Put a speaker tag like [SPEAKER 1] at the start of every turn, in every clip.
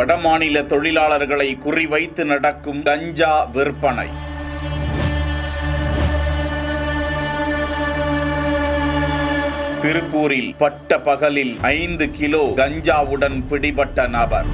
[SPEAKER 1] வடமாநில தொழிலாளர்களை குறிவைத்து நடக்கும் கஞ்சா விற்பனை. திருப்பூரில் பட்ட பகலில் 5 கிலோ கஞ்சாவுடன் பிடிபட்ட நபர்.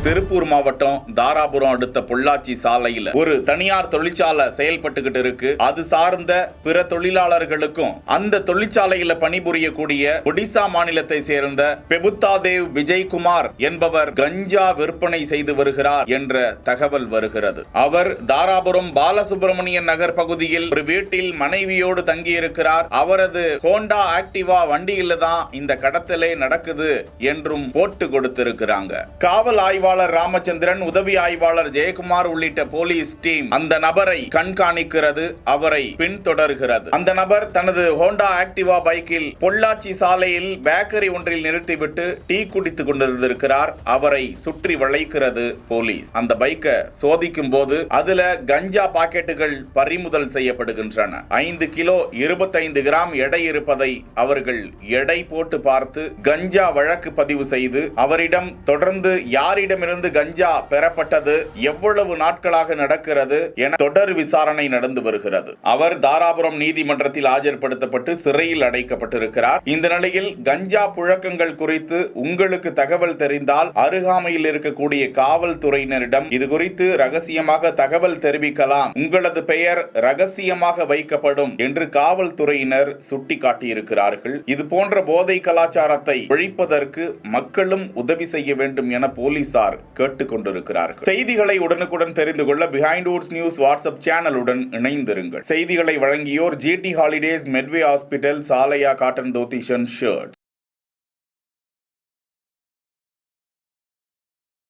[SPEAKER 1] திருப்பூர் மாவட்டம் தாராபுரம் அடுத்த பொள்ளாச்சி சாலையில் ஒரு தனியார் தொழிற்சாலை செயல்பட்டுக்கிட்டு இருக்கு. அது சார்ந்த பிற தொழிலாளர்களுக்கும் அந்த தொழிற்சாலையில் பணிபுரியக்கூடிய ஒடிசா மாநிலத்தை சேர்ந்த பெபுத்தாதேவ் விஜய்குமார் என்பவர் கஞ்சா விற்பனை செய்து வருகிறார் என்ற தகவல் வருகிறது. அவர் தாராபுரம் பாலசுப்ரமணியன் நகர் பகுதியில் ஒரு வீட்டில் மனைவியோடு தங்கியிருக்கிறார். அவரது ஹோண்டா ஆக்டிவா வண்டியில தான் இந்த கடத்தலே நடக்குது என்றும் போட்டு கொடுத்திருக்கிறாங்க. காவல் ஆய்வாளர் ராமச்சந்திரன், உதவி ஆய்வாளர் ஜெயக்குமார் உள்ளிட்ட போலீஸ் டீம் அந்த நபரை கண்காணிக்கிறது, அவரை பின்தொடர்கிறது. அந்த நபர் தனது ஹோண்டா ஆக்டிவா பைக்கில் பொள்ளாச்சி சாலையில் பேக்கரி ஒன்றில் நிறுத்திவிட்டு டீ குடித்துக் கொண்டிருக்கிறார். அவரை சுற்றி வளைக்கிறது போலீஸ். அந்த பைக்கை சோதிக்கும் போது அதுல கஞ்சா பாக்கெட்டுகள் பறிமுதல் செய்யப்படுகின்றன. 5 கிலோ 25 கிராம் எடை இருப்பதை அவர்கள் எடை போட்டு பார்த்து கஞ்சா வழக்கு பதிவு செய்து அவரிடம் தொடர்ந்து யாரிடமிருந்து கஞ்சா பெறப்பட்டது, எவ்வளவு நாட்களாக நடக்கிறது என தொடர் விசாரணை நடந்து வருகிறது. அவர் தாராபுரம் நீதிமன்றத்தில் ஆஜர்படுத்தப்பட்டு சிறையில் அடைக்கப்பட்டிருக்கிறார். இந்த நிலையில் கஞ்சா புழக்கங்கள் குறித்து உங்களுக்கு தகவல் தெரிந்தால் அருகாமையில் இருக்கக்கூடிய காவல்துறையினரிடம் இது குறித்து ரகசியமாக தகவல் தெரிவிக்கலாம், உங்களது பெயர் ரகசியமாக வைக்கப்படும் என்று காவல்துறையினர் சுட்டிக்காட்டியிருக்கிறார்கள். இது போன்ற போதை கலாச்சாரத்தை ஒழிப்பதற்கு மக்களும் உதவி செய்ய வேண்டும் என போலீசார் கேட்டுக் கொண்டிருக்கிறார்கள். செய்திகளை உடனுக்குடன் தெரிந்து கொள்ள பிஹைண்ட் வுட்ஸ் நியூஸ் வாட்ஸ்அப் சேனலுடன் இணைந்திருங்கள். செய்திகளை வழங்கியோர் GT ஹாலிடேஸ், மெட்வே ஹாஸ்பிட்டல், சாலையா காட்டன் தோத்தி ஷர்ட்.